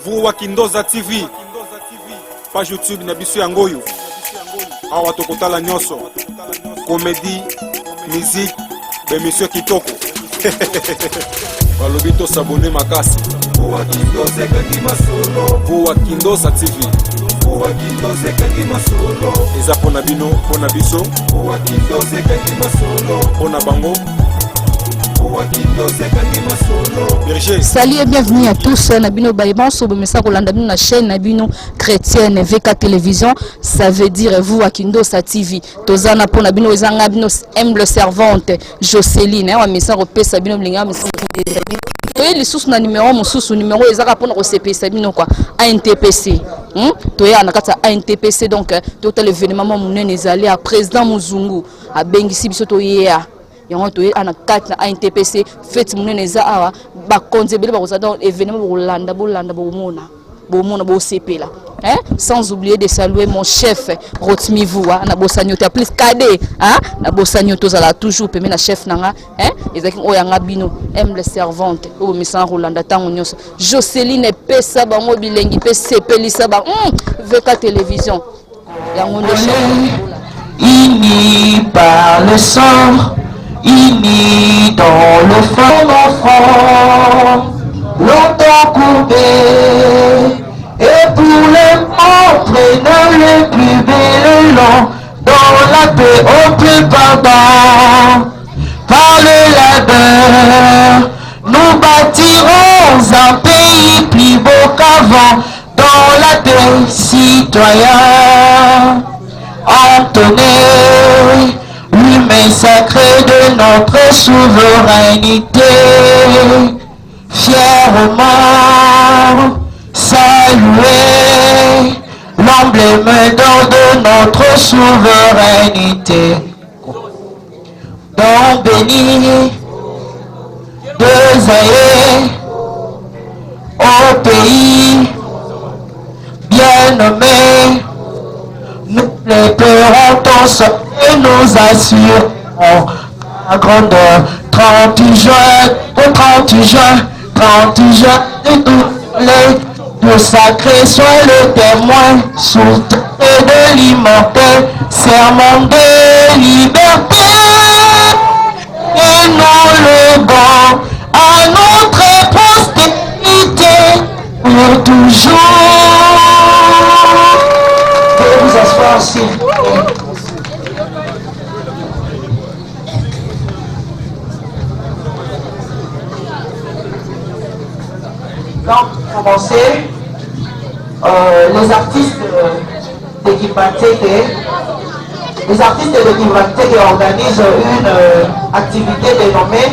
Vous Wakindoza TV, page YouTube Nabisu Yangoyo. Awa tokotala nyoso, comédie, musique, bémission kitoko. Balobito s'abonner makasi. Vous Wakindoza TV. Eza pona bino, pona biso. Pona bango. Salut et bienvenue à tous. Nabino Baïban, sur le message Rolanda Bino, la chaîne Nabino chrétienne VK Télévision. Ça veut dire vous à Kindosa TV. Tozana pour Nabino Ezanga Bino humble servante Jocelyne. Un message au PS Sabino Blinga. Oui, les sources na numéro, mon source numéro Ezara pour le CP Sabino quoi. ANTPC. Toya Nakata ANTPC donc tout l'événement mon allé à président Muzungu à Bengisi Bisoto Yea. Yango to ana 4 na ANTPC fête munene za awa ba konzebele ba kozada événement bolanda bomona bo CP là sans oublier de saluer mon chef Rotmivoua na bosanyoto plus cadet na bosanyoto za la toujours pemé na chef nanga ezaki oyanga bino humble servante o misa Rolanda tango nyonso Jocelyne pesa bango bilengi pe CP lisa ba VK Télévision yango ndo ini par le sang. Inni dans le fond d'enfant, longtemps courbé, et pour les entraîneurs les plus belles dans la paix au plus pardon, par le labeur, nous bâtirons un pays plus beau qu'avant, dans la paix citoyen, entonné. L'humain sacré de notre souveraineté, fièrement saluer l'emblème d'or de notre souveraineté. Donc béni, deux aïeux au pays bien nommé, nous les paierons tous. Et nous assurons la grandeur 30 juin, au 30 juin, et tous les sacrés soient le témoin sous de l'immortel serment de liberté. Et nous le bon à notre postérité pour toujours. Veuillez vous asseoir s'il vous plaît. Donc, commencer, les artistes d'équipe qui organisent une activité dénommée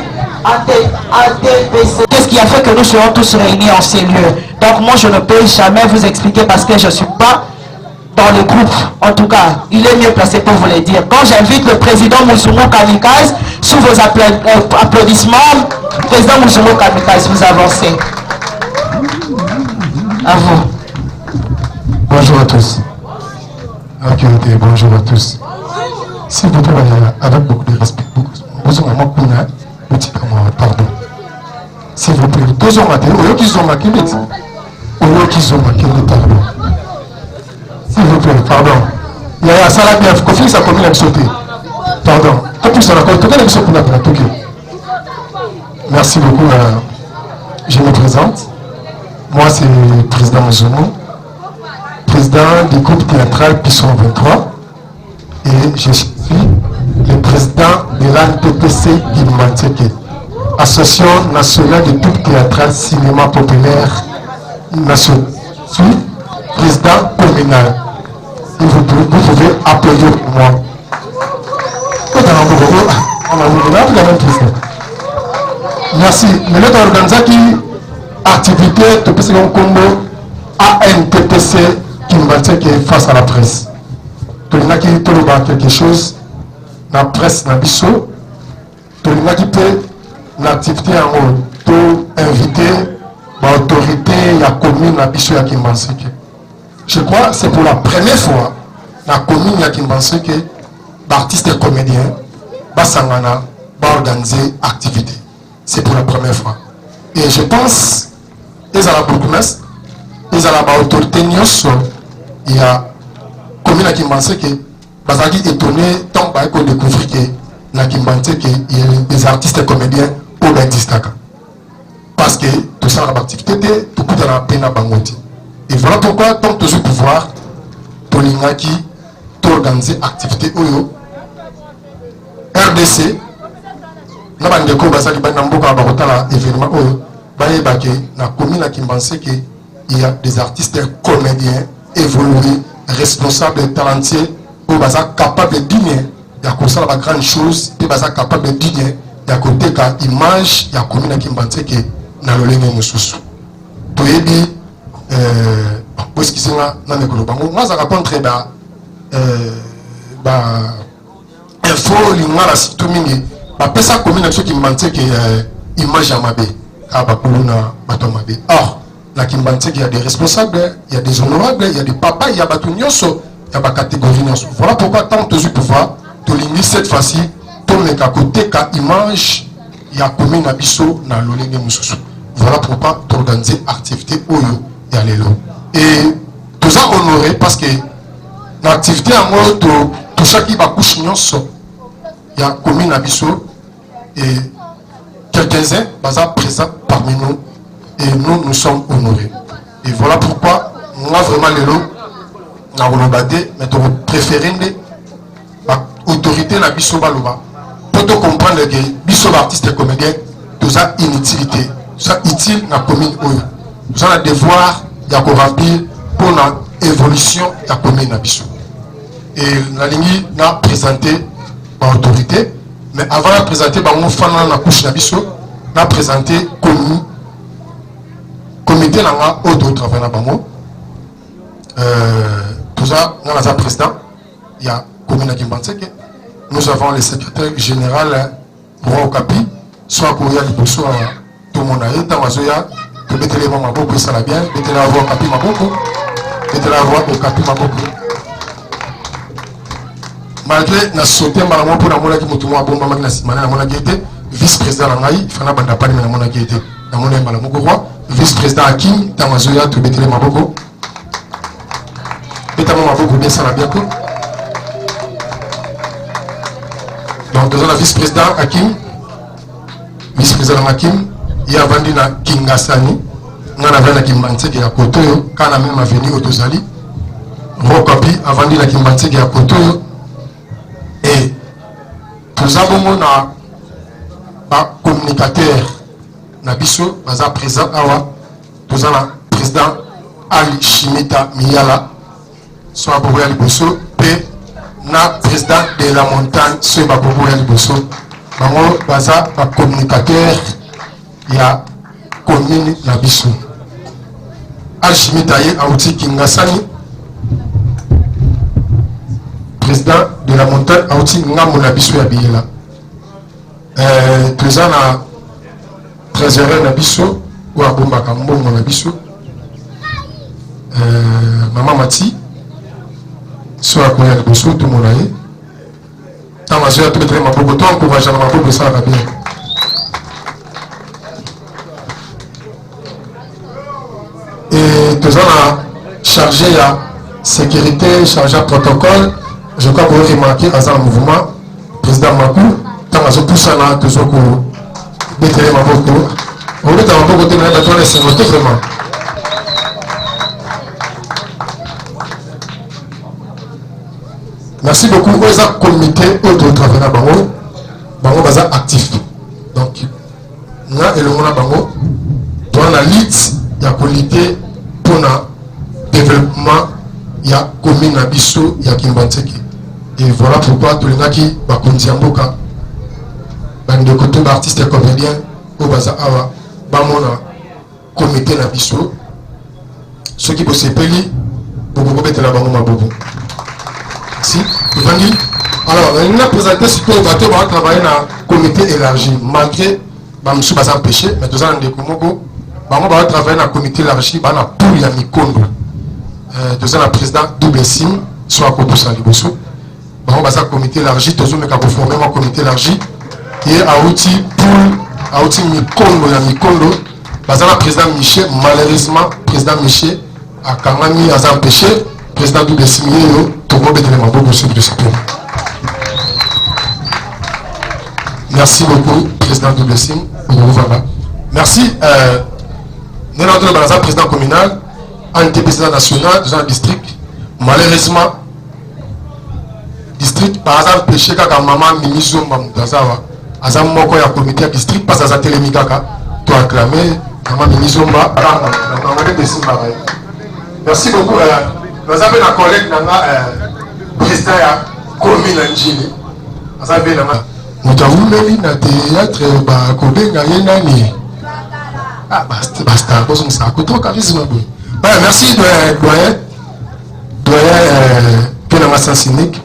ANTPC. Qu'est-ce qui a fait que nous serons tous réunis en ces lieux? Donc moi je ne peux jamais vous expliquer parce que je ne suis pas dans le groupe. En tout cas, il est mieux placé pour vous le dire. Quand j'invite le président Moussoumo Kamikaze, sous vos applaudissements, président Moussoumo Kamikaze, vous avancez. À vous. Bonjour à tous. Ok, bonjour à tous. S'il vous plaît, avec beaucoup de respect, pardon. S'il vous plaît, deux hommes pardon. S'il vous plaît, pardon. Il y a un salaire bien, il faut ça comme il a sauté. Pardon. Merci beaucoup. Je me présente. Moi, c'est le président Moussoumo, président du groupe théâtral Pisson 23, et je suis le président de l'ANTPC Guimanteke, Association nationale de groupe théâtral cinéma populaire national. Je suis président communal. Et vous pouvez applaudir pour moi. Merci. Mais notre organisation activité de Pességon Combo ANTPC qui est face à la presse. Tout le monde qui peut quelque chose, la presse n'a biso, tout le monde qui peut l'activité en haut, tout invité, l'autorité, la commune, la biso qui je crois que c'est pour la première fois la commune qui l'artiste et comédien, va organiser activité. C'est pour la première fois. Et je pense ils ont la bourgmestre, ils ont la autorité nyonso, il y a commune qui pensait que Bazaki étonné tant qu'on découvre que na Kimbanté que il y a des artistes et comédiens au Bentistaka. Parce que tout ça la activité tout coup de la peine à Bangoti. Et voilà pourquoi tant toujours pouvoir Tolingaki organiser activité oyo RDC na bandeko basali banamboka bakotala événement oyo bayeba ke na commune qui pensait que il y a des artistes comédiens évolués responsables talentueux pour baza capable de digner ya kosala ba grande chose pe baza capable de digner ya koteka image ya commune qui pensait que na lolenge mosusu toyebi parce que c'est là na nekolo bango moi ça contre info lingala surtout mingi bapesa commune ceux qui pensait que image ya mabe aba kuluna bato mabe. Or la Kimbanté, il y a des responsables, il y a des honorables, il y a des papas, il y a des batunyoso, il y a des catégories. Voilà pourquoi tant que je pouvoir, de l'ingé cette fois-ci, tourne à côté, car image, il y a commune à Bisso, dans l'Olenge Moussoussou. Voilà pourquoi tu organises activité Oyo et Allélo. Et tout ça honoré parce que l'activité en mode, tout ça qui va coucher, il y a commune à Bisso et quelques-uns sont présents parmi nous. Et nous sommes honorés. Et voilà pourquoi, moi vraiment, les lots, nous avons mais nous préférons l'autorité de Bisso Baloba. Pour te comprendre que Bisso artiste et comédien, tout ça inutilité. Tout ça utile dans la commune. Nous avons le devoir de remplir pour l'évolution de la commune de Bisso. Et la ligne n'a présenté l'autorité. Mais avant de présenter, nous avons la couche de Bisso, nous avons présenté commune. Comité n'a pas d'autres travail là-bas. Tout ça, nous avons un président, il y a commune qui pense que nous avons le secrétaire général pour Okapi, soit pour y aller pour soit tout le monde a été dans Mazoya, que mettez les mamans beaucoup, ça va bien, mettez la voix Okapi Maboko, mettez la voix Okapi Maboko. Malgré na sauté malamon pour la mona qui moutou moi bon maman na simana na mona qui était vice-président na ngai, fana banda pani na mona qui était na mona malamon roi. Vice-président Hakim, Tamazoya, tout bétélé Maboko. Bétamo Maboko, bien ça la bien quoi. Donc, nous avons le vice-président Hakim. Vice-président Hakim, il a vendu na Kingasani. Nous avons la Kimbanté qui est à Kotoyo. Quand on a même venu au Tozali. Rokapi a vendu la Kimbanté qui est à Kotoyo. Et nous avons un communicateur. Nabiso, baza président awa, nous avons le président Ali Shimita Miyala, soit Boboya Liboso, et le président de la montagne, soit Boboya Liboso. Bango baza un communicateur, il y a commune Nabiso. Ali Shimita Ye Aouti Kingasani, président de la montagne, Aouti Ngamou Nabiso Yabiyela. Président trésorier Nabiso ou Abomba Kambongo Nabiso Maman Mati soit Koya Liboso tout le monde aille tant ma soeur tout le monde beaucoup toi encourage à ma beaucoup ça va bien et tout ça chargé à sécurité chargé à protocole je crois que vous remarquez à un mouvement président Makou tant ma soeur tout ça là tout ça bétélé Maboko. On met à Maboko de la toile et c'est votre vraiment. Merci beaucoup aux comité autres travail à Bango. Bango baza actif. Donc, nous et le monde à Bango, dans la lutte, il y a qualité pour le développement, il y a commune à Bisso, il y a Kimbanteki. Et voilà pourquoi tous les gens qui sont Mboka. De côté d'artistes et comédiens au Baza Awa, Bamona, comité na Bisso, ceux qui possèdent Peli, Bobo Bete la Bango Mabobo. Si, alors, on a présenté ce que le bateau va travailler dans le comité élargi, malgré Bamsou Baza empêché, mais deux ans de Komogo, Bango va travailler dans le comité élargi, Bana pour la Mikondo. Deux ans le président double sim, soit Kobo Saliboso. Bango Baza comité élargi, deux ans mais quand vous formez un comité élargi, et Aouti pour Aouti Mikondo, la Mikondo, Bazala président Michel, malheureusement, président Michel a quand même mis à empêcher, président Double Simio, tout le monde est vraiment beau sur le support. Merci beaucoup, président Double Sim. Merci. Nous avons le président communal, président national, dans le district. Malheureusement, district, par exemple, péché quand maman Mimizo Mamdazawa, Azam Moko ya comité district, parce que ça télémikaka, tu as acclamé, maman Mimizo merci beaucoup. Nous avons un collègue, président de la commune Angili. Nous avons mis dans le théâtre, ah, basta, ça coûte trop charisme. Merci, doyen, Pénama Cynique.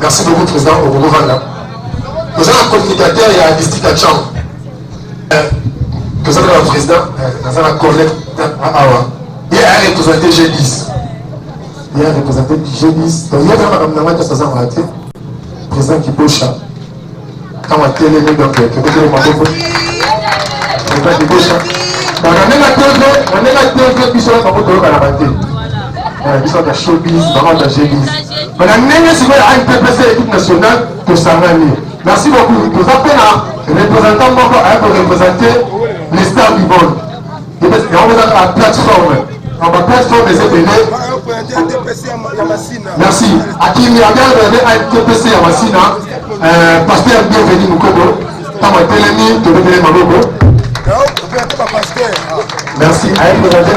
Merci beaucoup, président. Nous avons un communicateur, il y a un district à Tchang. Nous avons un président, nous avons un collègue, il y a un représenté G10. Il y a un représenté G10. Donc, il y a un président qui bouge. Quand on a télé, donc, tu peux dire mon beau. Président qui bouge. On a la télé, puis sur la parole de l'Okanabate. Ils sont de showbiz, vraiment de G10. On a même si vous avez un PPC équipe nationale pour Sangani. Merci beaucoup. Nous appelons un représentant pour représenter les stars du monde. Et on est à la plateforme. On va plateforme des événements. Merci. À qui il y a un TPC à Massina, pasteur bienvenu Mukobo. Tant que télémi, tu veux dire Mabobo. Merci. À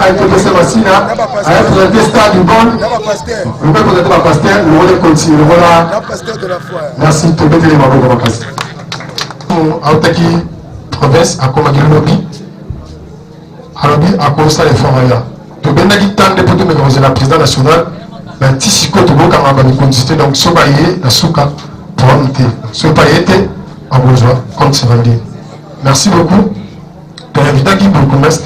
un TPC Massina, à un présenté Star du Bon. Vous pouvez présenter ma pasteur, le volet continue. Voilà. Merci. Tu veux dire Mabobo, ma pasteur. Autaki province à Komagirlobi. Alobi a commencé à les faire là. Tu bien dit tant de potes mais la président national la tisiko to boka ma bani constitué donc sobaye la souka pour monter sobayete en bourgeois comme c'est vendu. Merci beaucoup. Tu as invité qui pour commerce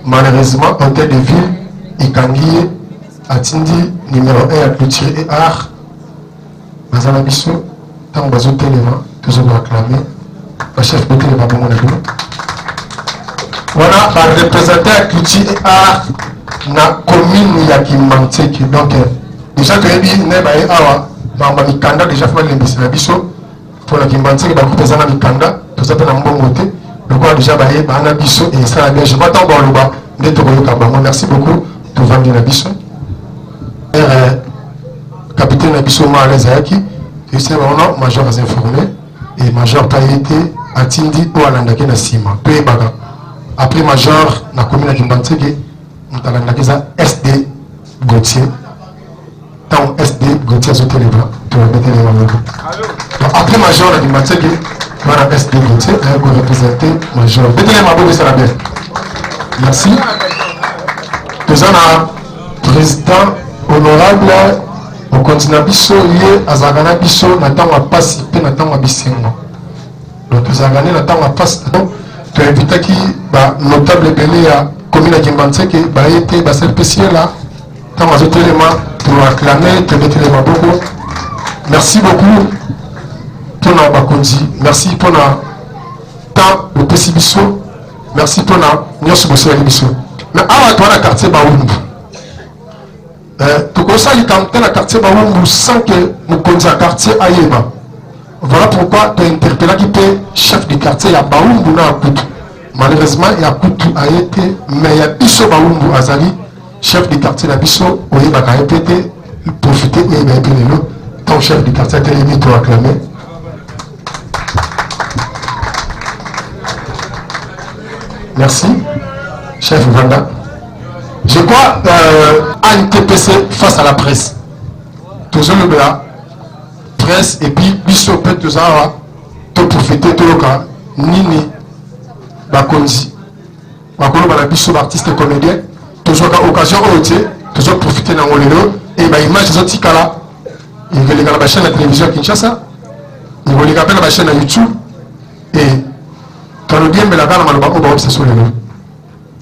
malheureusement hôtel de ville et Kangié Atindi numéro 1 à clôture et art Bazana Bisso tant bazo téléma toujours acclamé le chef de télé va bon mon voilà par représentant à clôture et art na commune ya Kimanteki donc déjà que yebi ne ba awa ba mikanda déjà fait l'embissé la biso pour la Kimanteki ba représenter mikanda tout ça na mbongo te le quoi déjà ba na biso et ça bien je m'attends bon le bas de to yoka bango merci beaucoup to vandi na biso capitaine na biso ma lezaki et c'est vraiment major as informé et major Païté atindi o alandaki na sima to ebaga après major na commune ya Kimanteki nous avons SD Gauthier. Tant SD Gauthier sur le bras, tu vas mettre les mains. Après major, on a dit que voilà SD Gauthier, elle va représenter major. Mettez les mains, ça va bien. Merci. Nous avons président honorable au continent Bisso, lié à Zagana Bisso, n'attend pas si peu, n'attend pas Bissémo. Donc, Zagana n'attend pas si peu. Tu as invité qui, notable belé à commune à Kimanteki, été basel spécial là, tant à autres éléments pour acclamer, te mettre les mains beaucoup. Merci beaucoup pour notre bakondi, merci pour notre temps de Pessibiso, merci pour notre Nyos Bosso Bisso. Mais à toi, la quartier Baoumbu. Tu connais ça, il y a quartier Baoumbu sans que nous connaissions le quartier Ayeba. Voilà pourquoi tu as interpellé qui était chef du quartier à Baoumbu dans Koutou. Malheureusement, il y a Koutou a été, mais il y a Bisso Baoumbu Azali, chef du quartier de Bisso, où il va répéter, profiter, où il va être ton chef du quartier a été émis, tu as acclamé. Merci, chef Vanda. Je crois à une TPC face à la presse. Toujours le blanc, presse, et puis Bisso peut tout ça, tout profiter, tout le cas, Nini. Bakonzi, Bakolo Balabiso, artiste comédien, toujours à occasion toujours profiter dans le vélo, et bah image des autres là, il veut les la chaîne de télévision à Kinshasa, il veut les appeler la chaîne à YouTube, et quand le bien me la gagne, on va observer sur le vélo.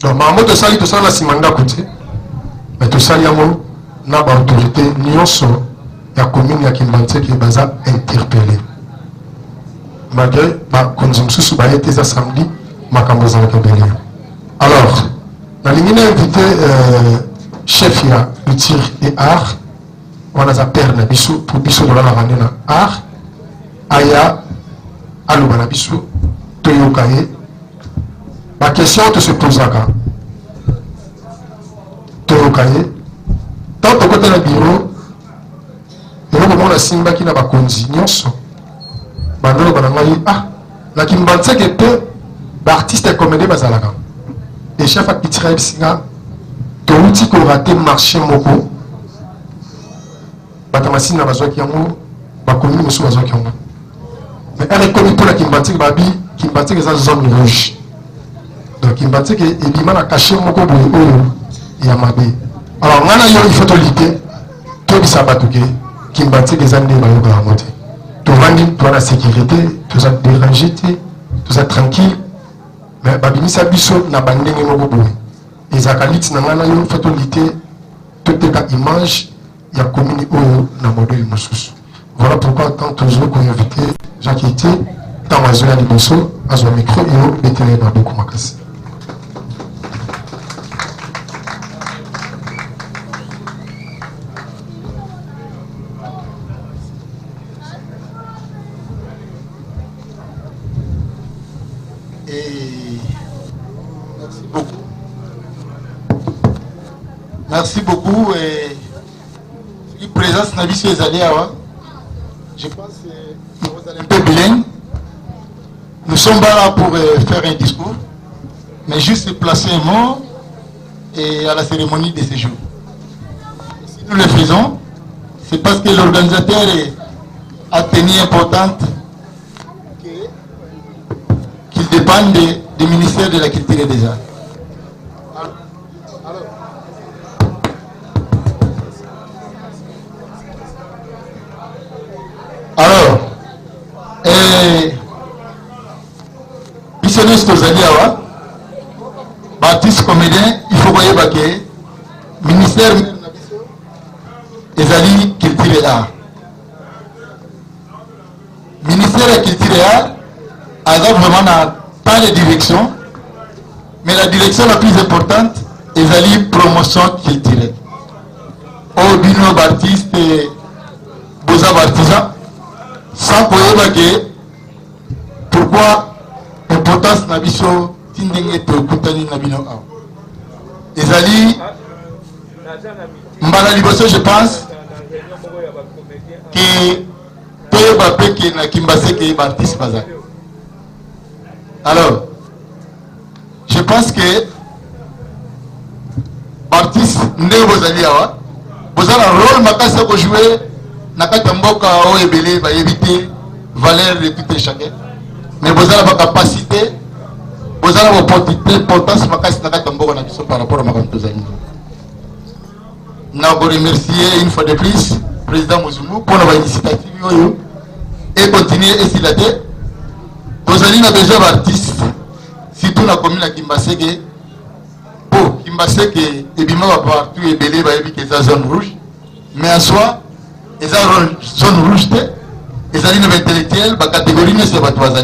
Donc, ma moto sali, tout ça, la simanda côté, mais tout ça, il y a une autorité, nyonso, il y a commune, il y a Kimanteki qui est interpellé. malgré ma consommation a été samedi ma camboza alors la ligne invité chef ya tir et art on a sa père na biso pour biso de la randonnée na art aya aloba na biso toyokaye la question te se posaka toyokaye tant que côté le bureau et le moment la simba qui n'a pas conduit nyonso bandolo banangai ah la kimbanse que peu l'artiste est comédie bazalaka et chef a pitira bisinga touti ko raté marché moko batamasina bazwaki yango bakomi mosu bazwaki yango mais elle est connue pour la kimbanse babi kimbanse que ça zone rouge donc kimbanse que ebima na caché moko boye oyo ya mabe alors ngana yo il faut to lité to bisa batuke kimbanse que ça ndé ba yoka moté to vandi to la sécurité to ça dérangé to ça tranquille mais babimisa biso na bandenge moko boye ezakalit na ngana yo faut to lité to teka image ya commune oyo na modèle mosusu voilà pourquoi tant toujours qu'on invité Jacques Ité dans ma zone à Liboso à son micro et au bétélé dans beaucoup makasi. Merci beaucoup et présence Nabiso Ezaliawa. Je pense que vous allez un peu bilingue. Nous sommes pas là pour faire un discours, mais juste placer un mot et à la cérémonie de ce jour. Et si nous le faisons, c'est parce que l'organisateur a tenu importante qu'il dépend du ministère de la Culture et des Arts. Alors, missionnaire Tozaliawa, Baptiste comédien, il faut voir que ministère Ezali Culture et Art. Ministère de la Culture et Art a vraiment pas de direction, mais la direction la plus importante Ezali promotion culturelle. Au bino d'artistes, beaux-arts artisans. Sans que pourquoi l'importance na biso tindenge to kutani na bino a ezali mbala liboso je pense que to ba peke na kimbase ke artiste baza alors je pense que artiste nde bozali awa bozala rôle makasa ko jouer nakata mboka o ebele ba éviter valeur de tout et chacun mais vous avez la capacité vous avez l'importance makasi nakata mboka na biso par rapport à makambo zali na vous remercier une fois de plus président Muzumu pour la initiative yoyo et continuer et s'il a dit vous avez besoin d'artistes surtout la commune à Kimbaseke pour Kimbaseke et bima va partout ebele ba éviter sa zone rouge mais en soi les zones rouges, les alliés intellectuels, la catégorie ne se bat pas à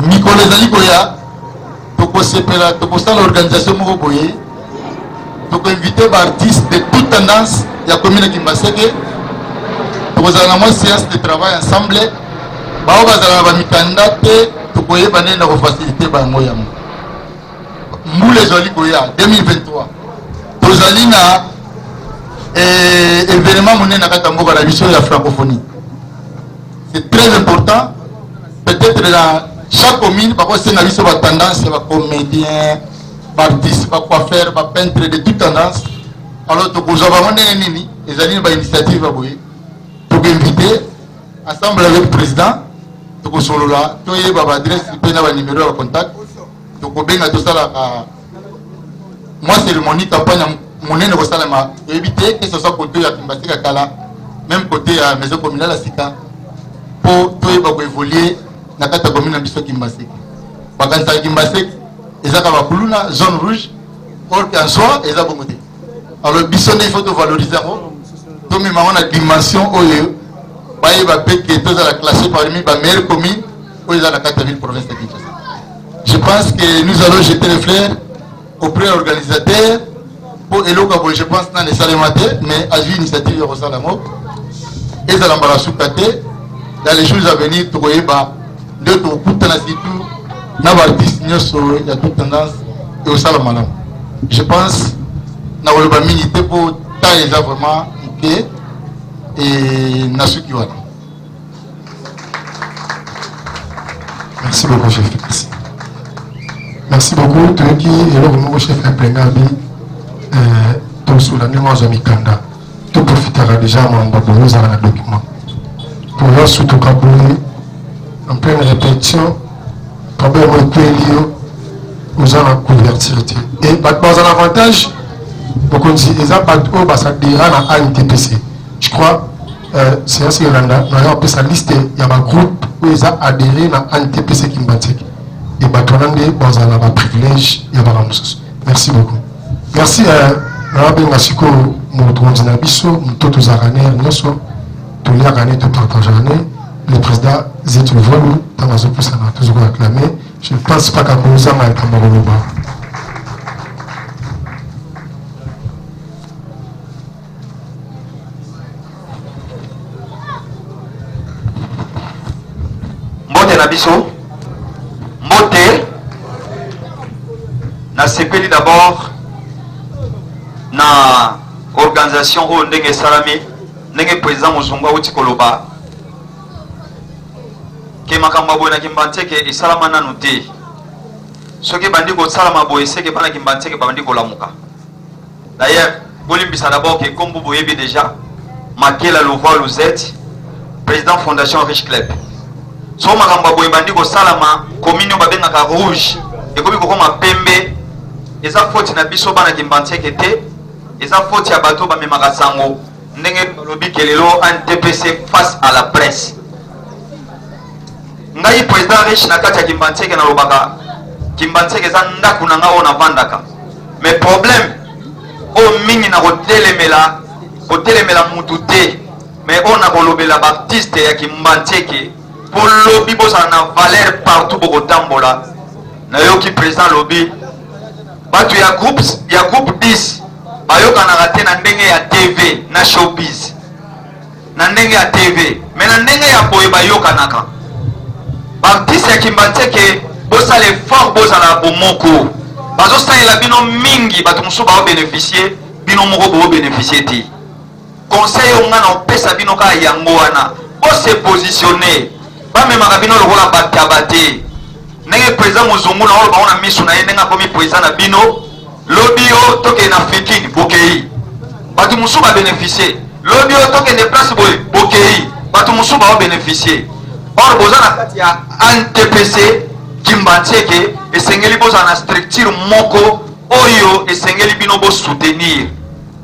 Nicolas Zaligoya, tu peux l'organisation Mogoboye, tu peux inviter des artistes de toute tendance, il y a commune qui m'a séqué, tu peux avoir une séance de travail ensemble, tu peux avoir un candidat, tu peux avoir facilité par Moya. Nous les Zaligoya, 2023, tu as et événement monnaie na katamboka la vision de la francophonie. C'est très important. Peut-être dans chaque commune, parce que c'est une vision de tendance, il y a des comédiens, des artistes, des coiffeurs, des peintres de toute tendance. Alors, tu peux avoir les alliés de l'initiative pour inviter, ensemble avec le président, tu peux solo là, tu peux adresse, tu peux avoir un numéro de contact, tu peux bien tout ça. Moi, c'est le moni campagne. Mon ne va pas éviter que ce soit côté à Kimbaseka Kala, même côté à maison communale à Sika, pour tout évoluer dans la commune de Kimbaseka. Parce que Kimbaseka, ils ont une zone rouge, or qu'en soi, ils ont bon côté. Alors, il faut valoriser. Tout le monde a une dimension baye ba peke tous la classé parmi ba meilleures communes où ils ont la 4 villes province de Kinshasa. Je pense que nous allons jeter les fleurs auprès de l'organisateur pour Eloko, je pense dans les salles matin, mais à l'initiative de Rosalamo et dans l'embarras sous-caté, dans les jours à venir, tu vois, de tout pour tout n'a pas artiste il y a toute tendance et au Salamana. Je pense na woloba minité pour tailler vraiment et Nasukiwana. Merci beaucoup, chef. Merci. Merci beaucoup. Tout qui est le chef implénabi, tout sous la nuance de Mikanda. Tout profitera déjà mon baboulos dans le document. Pour voir surtout Kabouli, en pleine répétition, problème au Pélio, nous allons convertir. Et dans un avantage, beaucoup disent, ils ont pas de haut, ça dira dans ANTPC. Je crois, c'est assez Yolanda, nous avons sa liste, il y a un groupe où ils ont adhéré à ANTPC Kimbatik. Et Batonande, dans un privilège, il y a un merci beaucoup. Merci à Rabbi Masiko, notre Nabiso, notre Zaraner, notre tous les années de partage année, le président Zétu Volou, dans la zone plus a toujours acclamé. Je ne pense pas qu'à Moussa m'a été Moroloba. Mbote Nabiso, Mbote, na sepeli d'abord, na organisation où ndenge salami, ndenge président Muzunga uti koloba ke makambo boye na Kimbanteke esalama nanu te soki bandi kosalama boye seke bana Kimbanteke bandi kolamuka. D'ailleurs bolimbisa d'abord ke kombo boyebi déjà Makela Louvois Louzette président fondation Rich Club so makambo boye bandi kosalama commune babengaka rouge ekomi kokoma pembe eza faute na biso bana Kimbanteke te eza faute ya bato bamemaka sango ndenge lobi kelelo en TPC face à la presse. Ngai président Rich na kati ya Kimbanteke na lobaka Kimbanteke za ndaku na ngao na vandaka. Mais problème o mingi na kotelemela mutu te mais on a kolobela baptiste ya Kimbanteke pour lobi bosa na valeur partout boko tambola. Na yoki président lobi batu ya groupe 10 bayoka na raté na ndenge ya TV na showbiz na ndenge ya TV mais na ndenge ya boye bayoka naka baptiste ya Kimbanteke bosa le fort bosa la bomoko bazo salela bino mingi batu musu ba bénéficier bino moko bo bénéficier ti conseil on ngana opesa bino ka yango wana bo se positionner ba memaka bino lokola batabate ndenge président Muzungu na olo baona misu na yendenga komi président na bino lobio toke na fikini bokei batu musu ba bénéficier lobio toke ne place boy bokei batu musu ba bénéficier or boza na kati ya ANTPC Kimbanteke esengeli boza na structure moko oyo esengeli bino bo soutenir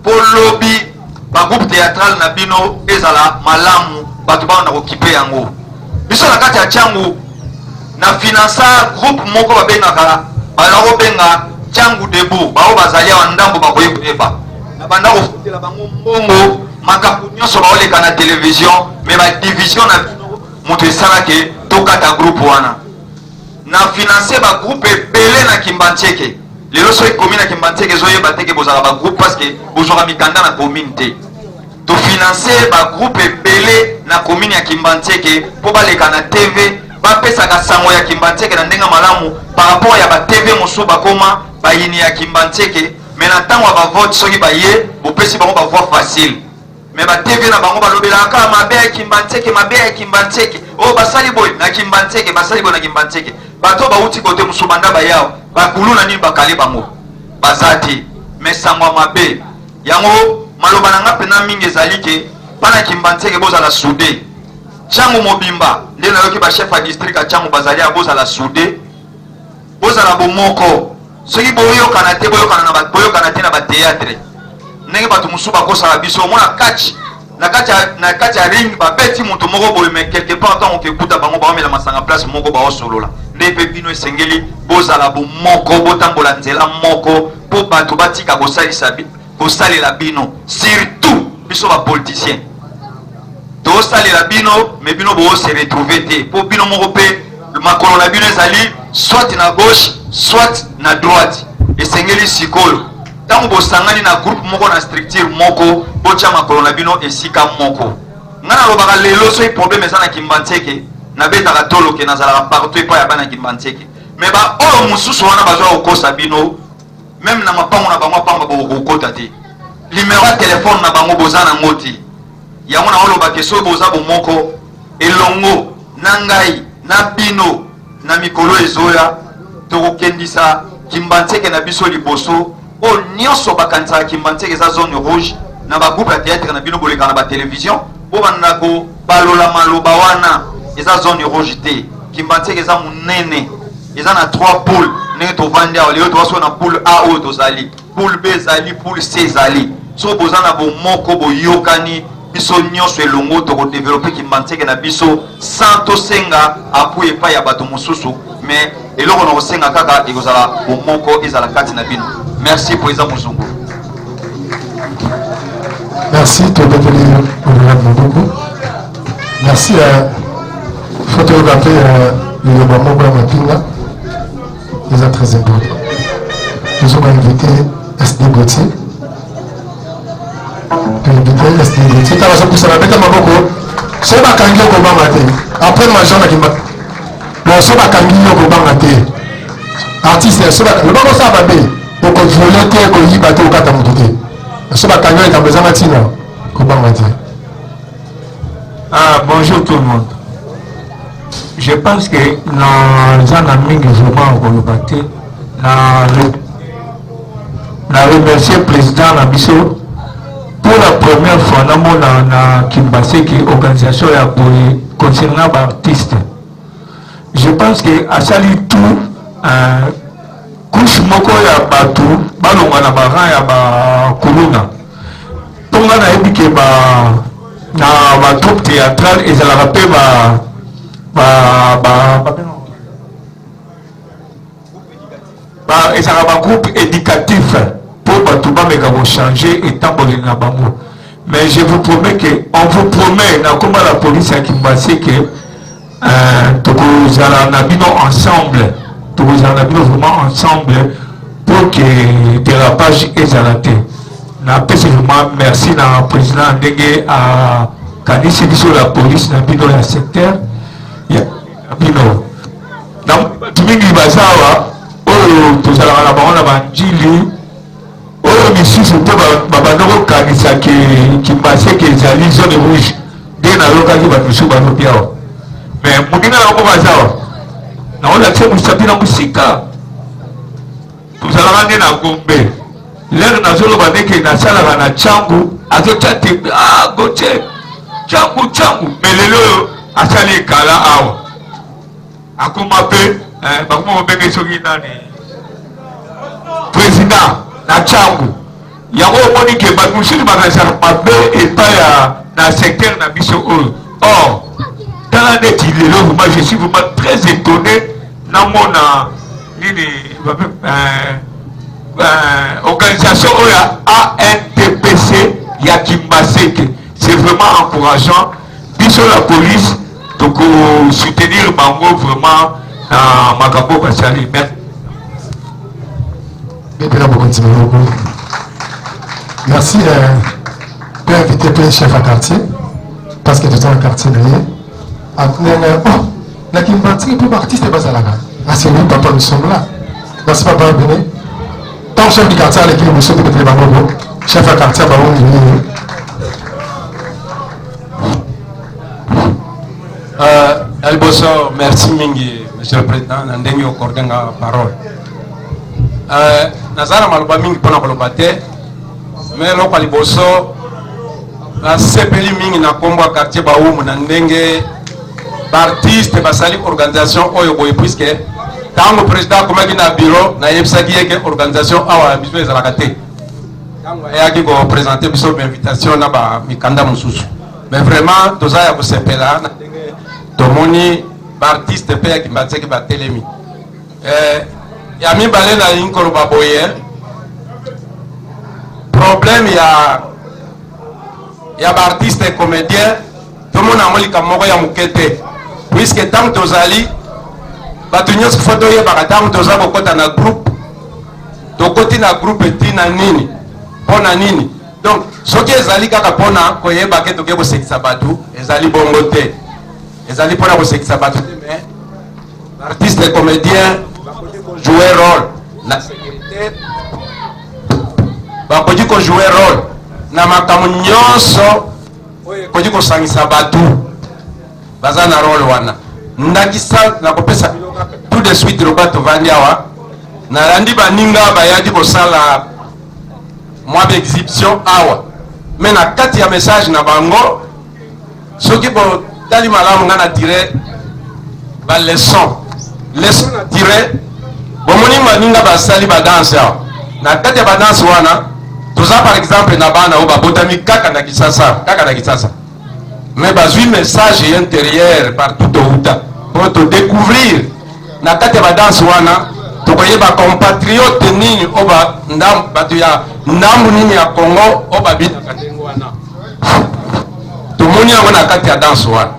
pour lobby ba groupe théâtral na bino ezala malamu batu ba na okipe yango biso na kati ya changu na finança groupe moko babengaka balako benga changu debu bao bazalia wa ndambo bakoyi kuyeba na banda kofutela bango mbongo makambo nyonso baoleka na télévision mais ba division na bino moto esalaki tokata groupe wana na financer ba groupe ebele na Kimbanteke lelo soki commune na Kimbanteke ezoyeba teke bozala ba groupe parce que bozwaka mikanda na commune te to financer ba groupe ebele na commune ya Kimbanteke po baleka na TV bapesaka sango ya Kimbanteke na ndenga malamu par rapport ya ba TV mosu bakoma bayini ya Kimbanteke mais na ntango ya bavote soki baye bopesi bango bavoi facile mais ba TV na bango balobelaka mabe ya Kimbanteke o basali boy na Kimbanteke basali boy na Kimbanteke bato bauti kote mosu banda bayao bakulu na nini bakali bango bazati mais sango mabe yango maloba na nga pena mingi ezali ke pana Kimbanteke bozala soudé changu mobimba nde nayoki ba chef ya district a changu bazali ya bozala soudé bozala bomoko soki boyokana te boyokana te na ba théâtre ndenge bato musu bakosala biso omona catch na kati ya ring babeti moto moko boye mais quelque part ntango okekuta bango baomela masanga place moko baosolola nde mpe bino esengeli bozala bomoko botambola nzela moko mpo bato batika kosalela bino surtout biso bapoliticien tosalela bino mais bino se retrouver te po bino moko pe makolo na bino ezali soit na gauche soit na droite esengeli sikoyo ntango bosangani na groupe moko na structure moko botya makolo na bino esika moko nga nalobaka lelo soki problème eza na Kimbantseke nabetaka toloke nazalaka partout epai ya bana Kimbantseke me baoyo mosusu wana bazwa kokosa bino même na mapango na bango apamba bokokota te numéro ya telefone na bango boza nango te yango na olobaka soki boza bomoko elongo na ngai na bino na mikolo ezoya tokokendisa Kimbantseke na biso liboso oyo nyonso bakanisaka Kimbantseke eza zone rouge na bagroupe ya théâtre na bino boleka na batelevizio bo bandako balola maloba wana eza zone rouge te Kimbantseke eza monene eza na 3 poules ndenge tovandi awa lelo towaso na poule A oyo tozali poule B ezali poule C ezali so boza na bomoko boyokani biso nyonso elongo tokodevelope Kimbantseke na biso sans tosenga apui epai ya bato mosusu mais eloko na kosenga kaka ekozala bomoko ezala kati na bino merci po eza mozungu. Merci, Tobeteli Honorable Maboko. Merci à photographer le Yobamoko à Mapinga. C'est très important. Nous avons invité SD Gauthier. Invité SD Gauthier. Tu as raison pour ça. Avec Maboko, c'est pas quand il y a Koba Maté. Après, ma jambe qui m'a. Non, c'est pas quand il y a Koba Maté. Artiste, c'est pas. Le Babo ça va bien. Donc, on voulait que y bateau au Katamoudé. Ah, bonjour tout le monde. Je pense que dans un ami que je vais na remercier le président Nabiso pour la première fois dans Kimbantseke organisation concernant les artistes. Je pense que à sali tout couche moko ya batu balonga na baran ya bakuluna tonga na yebi ke na troupe théâtrale ezalaka mpe ezalaka bagroupe éducatif mpo bato bameka kochanger etamboli na bango. Mais je vous promets que on vous promet na komba la police ya Kimbantseke tokozala na bino ensemble vraiment ensemble pour que dérapage ezalate. Na pesi vraiment merci na président ndenge a kanisi biso la police na bino ya secteur ya bino. Na tumingi bazawa oyo tozalaka na bango na banjili oyo misusu mpe babandoko kanisa ke Kimbantseke ezali zone rouge nde nalokaki bato mosusu balobi awa. Mais moninga na bango bazawa naolakisa mosapi na mosika tozalaka nde na Gombe lere nazoloba ndeke nasalaka na Tchangu azotya te Gauthier Tchangu me lelo oyo asali ekala awa akoma mpe bakoma kobenge soki nani président na Tchangu yango omoni ke bato mosusu bakanisaka mabe epai na secteur na biso oyo. Or tala neti lelo vraiment je suis vraiment très étonné namona nini organisation oyo ANTPC ya Kimbantseke. C'est vraiment encourageant biso la police donc soutenir bango vraiment na makambo basali. Merci de inviter le chef à quartier parce que tout un quartier la Kimbantseke pour artiste et pas à la gare. Ah, c'est nous, papa, nous sommes là. Merci, papa, venez. Tant chef du quartier à l'équipe, monsieur de Bangobo, chef à quartier à Baron, Elboso, merci mingi, monsieur le président, Nandemi Okordenga parole. Nazara Maluba mingi pona kolobate, mais l'opa liboso, la sepeli mingi na kombo quartier Baoum, Nandenge, artiste basali organisation oyo boye puisque tango président komaki na bureau na yebisaki yeke organisation awa biso ezalaka te tango ayaki ko présenter biso invitation na ba mikanda mosusu. Mais vraiment toza ya kosepela na ndenge tomoni baartiste mpe ya Kimbantseke batelemi ya mibale na lingi koloba boye problème ya baartiste comédien tomona yango likambo moko ya moke te puisque ntango tozali bato nyonso fo toyebaka ntango toza kokɔta na groupe tokoti na groupe ntina nini mpo na nini. Donc soki ezali kaka mpona koyeba ke toke kosekisa bato ezali bongo te, ezali mpona kosekisa bato te, mais artiste comédien bakoki kojouer rôle na sécurité, bakoki kojouer rôle na makambo nyonso oyo ekoki kosangisa bato baza na rôle wana. Ndakisa nakopesa tout de suite loba tovandi awa nalandi baninga bayadi kosala mwa exhibition awa, mais na kati ya message na bango soki botali malamu nga na tire ba leçon na tire bomoni baninga basali badanse awa. Na kati ya badanse wana toza par exemple na bana oyo babotami kaka na Kisasa mais bazwi message intérieur partout touta pour te découvrir. Na kati ya badanse wana tokoyeba compatriote nini oba bato ya ndambu nini ya Congo oba bitaka ndenge wana tomoni yango na kati ya danse wana.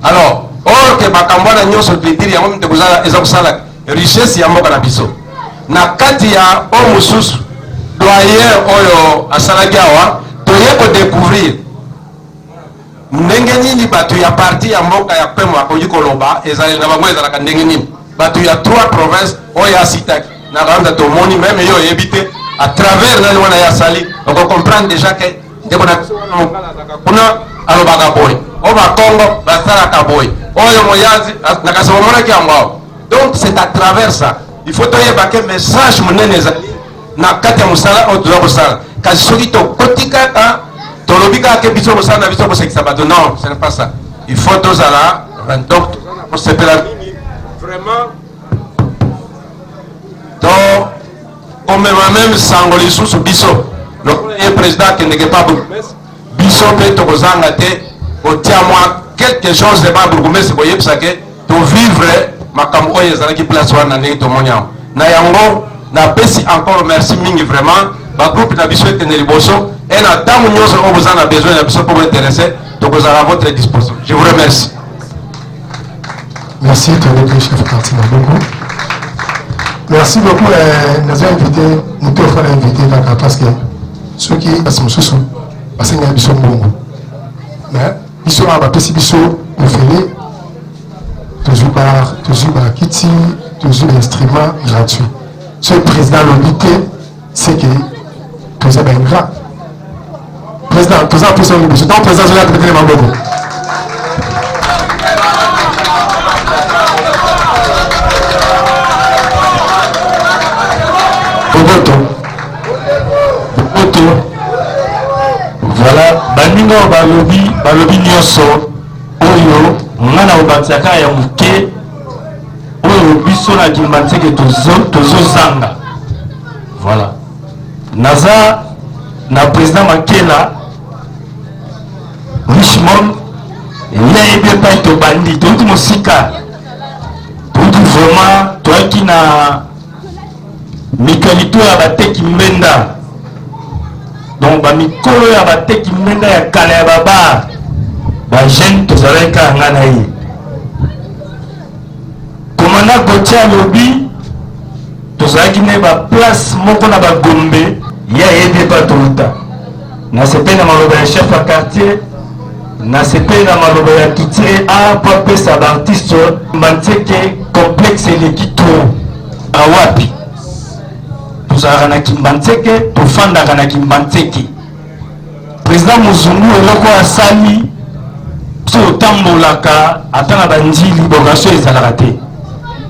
Alors or ke makambo wana nyonso ditiri yango mte kozala eza kosala richesse ya mboka na biso. Na kati ya o mosusu doyen oyo asalaki awa toye kodécouvrir ndenge nini bato ya parti ya mboka ya pemo akoki koloba ezali na bango ezalaka ndenge nini. Bato ya 3 provinces oyo asitaki na kanda tomoni meme yo yebite à travers nani wana ya sali on comprendre déjà que ndeko na kuna alobaka boy o ba Congo basalaka boy oyo moyazi na kasaba mona ki yango. Donc c'est à travers ça il faut toyeba que message monene ezali na kati ya musala o doit kosala kasi soki tokotika tolobika ke biso kosala na biso kosekisa bato. Non, ce n'est pas ça. Il faut tozala donc kosepela vraiment donc comme même sango lisusu biso le président kendeke pa biso pe tokozanga te otia moi quelque chose de ba bourgmestre boyebisa ke to vivre makambo oyo ezalaki place wana ndenge tomoni yango na yango na pesi encore merci mingi vraiment ba groupe na biso etene liboso et na ntango nyonso oyo boza na besoin na biso mpo bointéresser tokozala à votre disposition. Je vous remercie. Merci, Tonné, chef quartier Maboko. Merci beaucoup. Nous avons invité, nous devons inviter parce que ceux qui sont sous parce qu'il y a des gens mais ils sont à la PCBISO, on fait toujours par Kitty, toujours l'instrument gratuit. Ce président l'obité, c'est que tout ça bien grave. Président, tout ça pour son obligé. Donc, président, je vais appeler Maboko. Voilà, baninga balobi nyonso oyo ngana obanzaka ya muke oyo biso na Kimbantseke tozozanga. Voilà, naza na président Makela Richmond yebi epai tobandi toki mosika toki vraiment toaki na mikalito ya bateki mbenda. Donc bamikolo ya bateki mbenda ya kala ya baba bajeune tozalaka nga na ye komanda Gauthier alobi tozalaki na baplace moko na bagombe ya yebi epa touta na sepe na maloba ya chef ya quartier na sepe na maloba ya kitire a po apesa baartiste Kimbantseke complexe eleki to awapi tozalaka na Kimbantseke tofandaka na Kimbantseke. Président Muzungu eloko asali so otambolaka ata na banjili bokasio ezalaka te.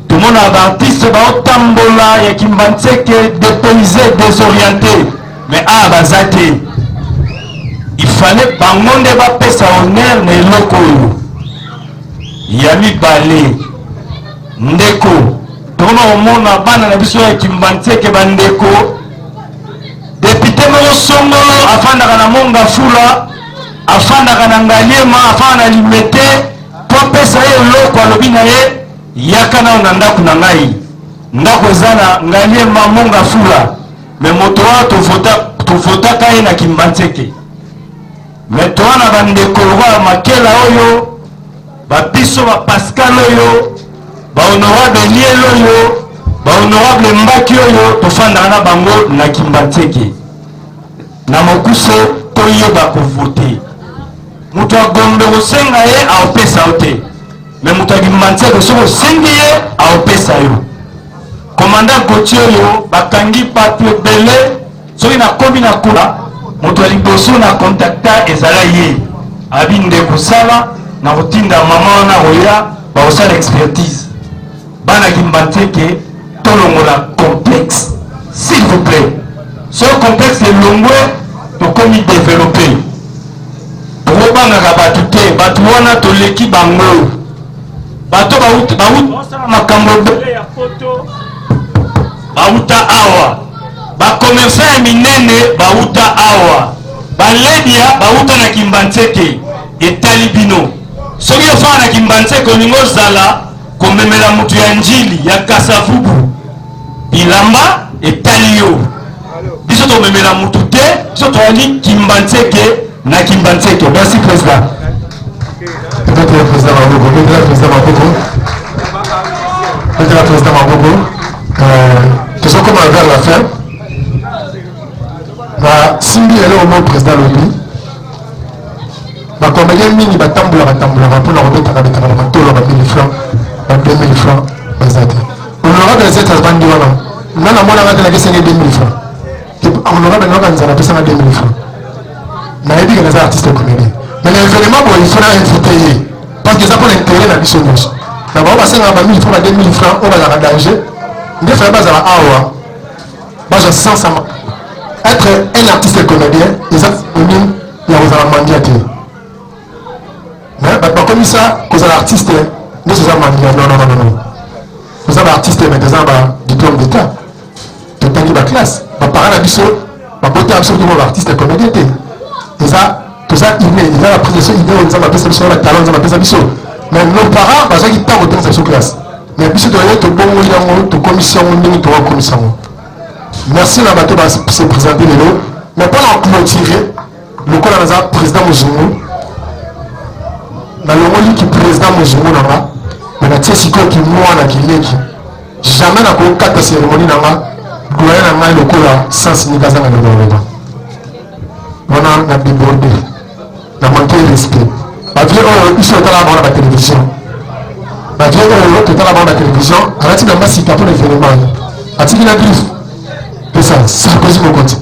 Tomona baartiste baotambola ya Kimbantseke dépaysé désorienté mais baza te. Il fallait bango nde bapesa honneur na eloko oyo ya mibale ndeko tokona omona bana na biso ya Kimbantseke bandeko député moko songolo afandaka na monga fula afandaka na ngaliema afanda na limete po apesa ye eloko alobi na ye yaka nao na ndako na ngai ndako eza na ngaliema monga fula me moto wana tovotaka ye na Kimbantseke mais toa na bandeko roi makela oyo babiso ba Pascal oyo ba honorable Liel oyo ba honorable Mbaki oyo tofanda na bango na Kimbantseke na mokuso toyeba kovote mutu agombe kosenga ye aopesa ote mais mutu Kimbantseke soko sengi ye aopesa yo commandant Gauthier oyo bakangi bato ebele soki nakomi na kula moto ya liboso na contacta ezala ye abi ndeko sala na kotinda mama wana koya bakosala expertise bana Kimbantseke tolongola complexe s'il vous plaît so complexe elongwe tokomi développé tokobangaka bato te bato wana toleki bango bato basala makambo ebele ya poto bauta awa bakomersa ya minene bauta awa baledia bauta na Kimbantseke etali bino soki ofaa na Kimbantseke olingo ozala komemela mutu ya njili ya kasavubu bilamba etali yo biso tomemela mutu te biso toyali Kimbantseke na Kimbantseke. Merci président. Peut-être le président Maboko, peut-être le président Maboko, peut-être le président Maboko. Nous sommes comme vers la fin. Simbi est là au nom président Lobi. Combien de mini batamboula pour la remettre à la 1000 francs, 2000 francs, honorable les êtres bandits, non, la monnaie va te 2000 francs. Honorable, non, on a besoin de 2000 francs. Mais il dit que les artistes comédiens. Mais l'événement, il faudra inviter. Parce que ça pour l'intérêt de la mission. D'abord, on va faire 1000 francs, 2000 francs, on va la danger. Il faut faire à Awa. Moi, je sens ça. Être un artiste comédien, ils ont la mandiate. Mais comme ça, vous êtes artiste, nous sommes mandiate. Non. Vous êtes artiste, mais vous avez un diplôme d'état. Vous avez une classe. Vous avez un abisso. Vous avez absolument artiste comédien. Tout ça, il a la prise de ce idée, on a appelé ça le talent, on a appelé ça bisso. Mais nos parents, parce qu'ils t'ont retenu cette classe. Mais bisso doit être bon, de commission, de commission. Merci la bateau de se présenter les lots. Mais pendant clôturer, le coup là, président Mouzumou, dans le moment qui président Mouzumou, on a tiré si qui moi qui l'équipe. Jamais n'a pas quatre cérémonies dans la gloire le coup là, sans signification dans le monde. On a débordé, on a manqué de respect. La vie, ils sont là dans la télévision. La vie, ils sont là dans la télévision. Arrêtez de masser pour l'événement. Arrêtez la griffe. Ça cause mon compte.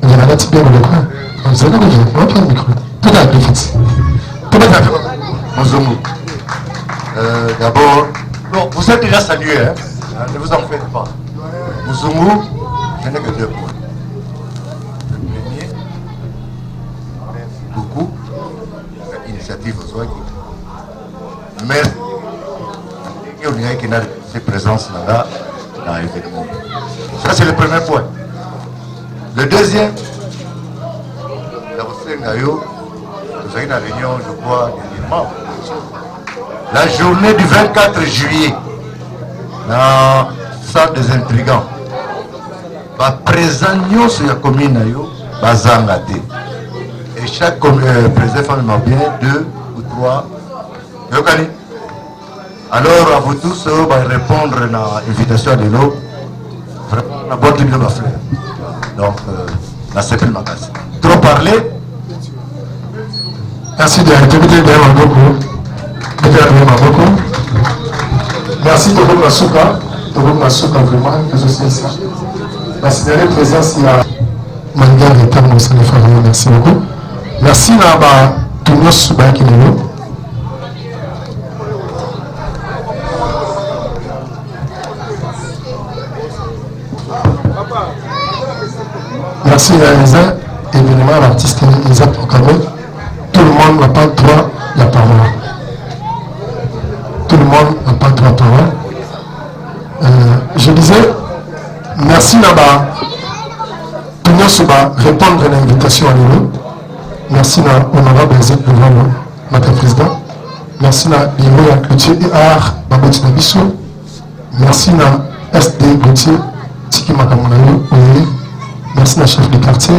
Il y a un petit peu de quoi. Vous avez un micro. Tout à fait. Tout à fait. Mouzumou. D'abord, non, vous êtes déjà salué, hein? Ne vous en faites pas. Mouzumou, je n'ai que deux points. Le premier, merci beaucoup l'initiative aux soins. Merci. Il y a qui a ses présences là dans l'événement. Ça, c'est le premier point. Le deuxième, vous avez une réunion, je crois, dernièrement. La journée du 24 juillet, dans le centre des intrigants, présent sur la commune, et chaque président fait bien 2 ou 3. Alors, à vous tous, on va répondre à l'invitation de l'eau. Vraiment, la boîte de l'eau va faire. Donc, la CPL Makas. Trop parlé. Merci de l'inviter beaucoup. Merci de votre Masuka. De votre Masuka, vraiment. Merci de la présence. Il y a Mangar et Tam Merci beaucoup. Merci Naba Tounios Subaki Nilo. Merci à Elisa, évidemment l'artiste Elisa Proclamé. Tout le monde n'a pas droit à la parole. Tout le monde n'a pas droit à la parole. Je disais, merci Naba Tounios Suba répondre à l'invitation à Nilo. Merci à l'honorable Ezek Louvano, Madame Président. Merci à Limoya Cloutier et Art Baboti Nabiso. Merci à SD Gauthier, Tiki Makamonayo, merci à chef de quartier,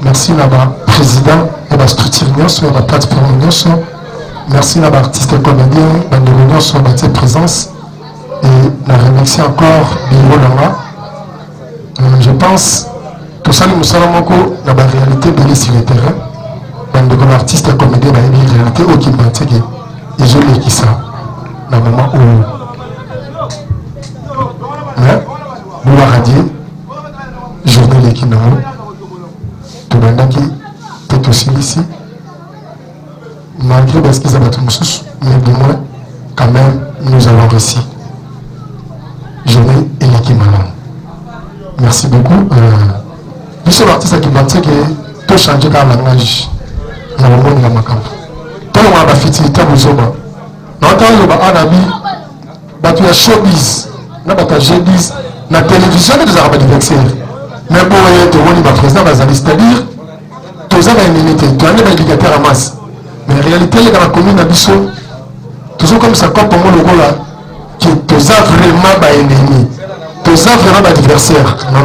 merci à président de la structure de la plateforme. Merci à l'artiste comédien, à l'union sur notre présence. Et je remercie encore Biro Lama. Je pense que ça nous sommes encore dans la réalité de sur le terrain. Dans l'artiste comédien, dans la réalité au Kimbanté. Et je l'ai dit ça dans le moment où nous avons radié, journée l'équinoxe, tout le monde qui est aussi ici. Malgré parce qu'ils avaient tout mais du moins, quand même, nous avons réussi. Journée et l'équinoxe. Merci beaucoup. Je suis l'artiste qui m'a dit que tout changé dans le langage. Dans le monde de la macambre. Tout le monde a fait des choses. Dans le temps, il y a des showbiz, showbiz, la télévision et des arabes d'anniversaire. Mais pour le président, c'est-à-dire, tous les immunité, tous les indicateurs à masse. Mais en réalité, dans la commune d'Abisso, toujours comme ça, comme pour moi, le gars là, qui tous vraiment des ennemis, tous vraiment des adversaires. Non.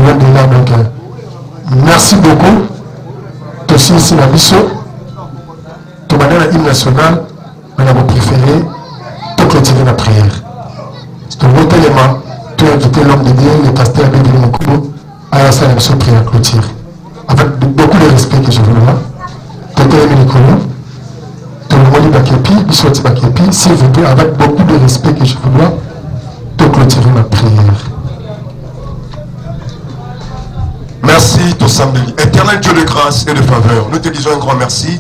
Loin de là, donc, merci beaucoup. Tous ici, d'Abisso, tout le hymne national, on a préféré, tout clôturer la prière. C'est un autre élément. Tu as invité l'homme de Dieu, le pasteur Bébé Mokubo, à la salle de prière clôture. Avec beaucoup de respect que je vous vois. Tu as aimé les colons. Tu as le Bakepi, Bissoti Bakepi, s'il vous plaît, avec beaucoup de respect que je vous vois, tu clôturer ma prière. Merci, Tossambeli. Éternel Dieu de grâce et de faveur, nous te disons un grand merci